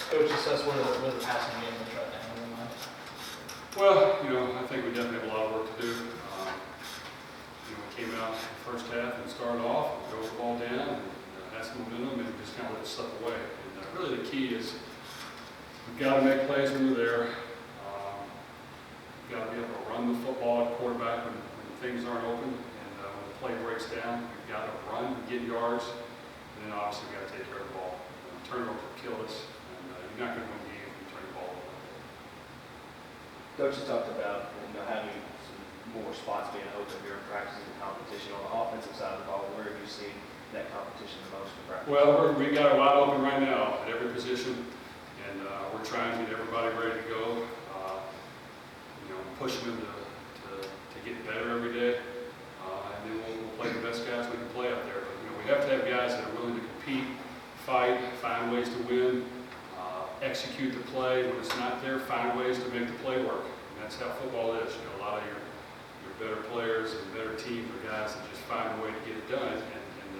Coach assess where the passing game is right now in your mind? Well, I think we definitely have a lot of work to do. We came out in the first half and started off, drove the ball down, and had some momentum, and just kind of let it slip away. And really the key is we've got to make plays when we're there. We've got to be able to run the football at quarterback when things aren't open, and when the play breaks down, we've got to run and get yards, and then obviously we've got to take care of the ball. Turnovers will kill us, and you're not going to win the game if you turn the ball over. Coach has talked about having some more spots being open during practice and competition. On the offensive side of the ball, where have you seen that competition the most in practice? Well, we got it wide open right now at every position, and we're trying to get everybody ready to go. Pushing them to get better every day, and then we'll play the best guys we can play out there. But we have to have guys that are willing to compete, fight, find ways to win, execute the play. When it's not there, find ways to make the play work. And that's how football is. A lot of your better players and better teams are guys that just find a way to get it done. And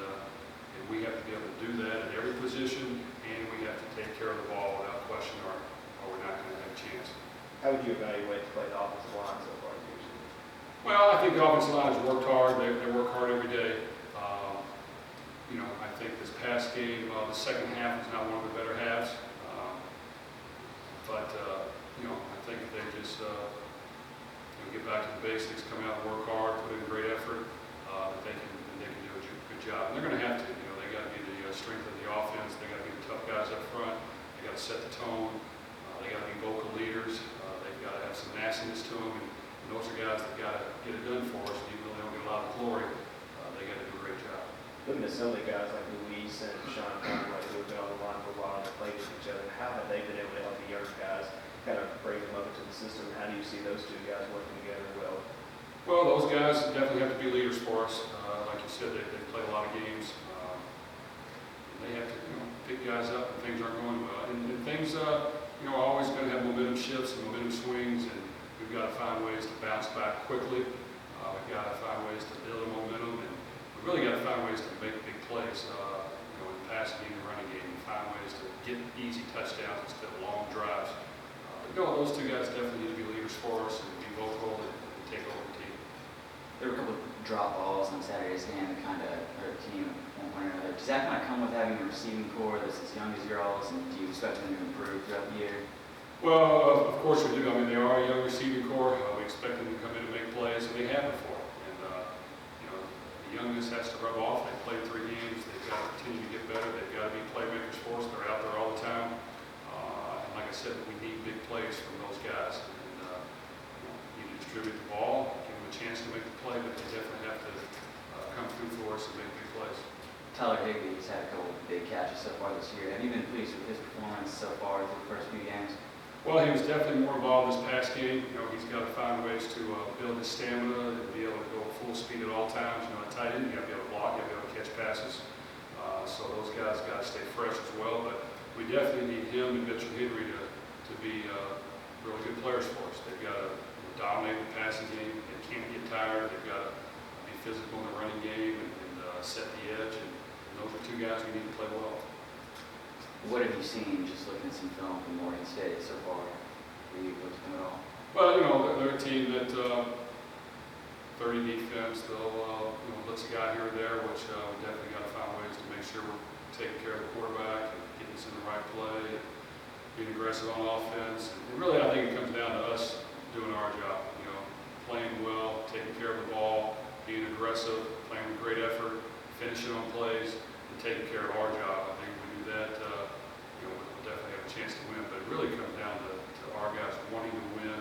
we have to be able to do that at every position, and we have to take care of the ball without question, or we're not going to have a chance. How would you evaluate the play the offensive line so far this season? Well, I think the offensive line has worked hard. They work hard every day. I think this past game, the second half was not one of the better halves. But I think if they just get back to the basics, come out and work hard, put in great effort, that they can do a good job. And they're going to have to. They got to be the strength of the offense. They got to be the tough guys up front. They got to set the tone. They got to be vocal leaders. They've got to have some nastiness to them. And those are guys that got to get it done for us. Even though they don't get a lot of glory, they got to do a great job. Looking at some of the guys like Luis and Sean Conway who have been on the line for a while and have played with each other, how have they been able to help the younger guys kind of bring them up into the system? How do you see those two guys working together well? Well, those guys definitely have to be leaders for us. Like you said, they play a lot of games. They have to pick guys up when things aren't going well. And things, are always going to have momentum shifts and momentum swings, and we've got to find ways to bounce back quickly. We've got to find ways to build a momentum, and we've really got to find ways to make big plays. In the passing game and running game, and find ways to get easy touchdowns instead of long drives. Those two guys definitely need to be leaders for us and be vocal and take over the team. There were a couple of drop balls on Saturday's game that kind of hurt the team at one point or another. Does that kind of come with having a receiving core that's as young as y'all's, and do you expect them to improve throughout the year? Well, of course we do. They are a young receiving core. We expect them to come in and make plays, and they have before. And the youngness has to rub off. They played 3 games. They've got to continue to get better. They've got to be playmakers for us. They're out there all the time. And like I said, we need big plays from those guys. And you need to distribute the ball, give them a chance to make the play, but they definitely have to come through for us and make big plays. Tyler Higbee's had a couple of big catches so far this year. Have you been pleased with his performance so far through the first few games? Well, he was definitely more involved this past game. He's got to find ways to build his stamina and be able to go full speed at all times. At tight end, you got to be able to block, you got to be able to catch passes. So those guys got to stay fresh as well. But we definitely need him and Mitchell Henry to be really good players for us. They've got to dominate the passing game. They can't get tired. They've got to be physical in the running game and set the edge. And those are 2 guys we need to play well. What have you seen just looking at some film from Morgan State so far? Have you looked at them at all? Well, they're a team that 30 defense. They'll blitz a guy here or there, which we definitely got to find ways to make sure we're taking care of the quarterback and getting us in the right play, and being aggressive on offense. And really, I think it comes down to us doing our job. Playing well, taking care of the ball, being aggressive, playing with great effort, finishing on plays, and taking care of our job. I think if we do that, we'll definitely have a chance to win. But it really comes down to our guys wanting to win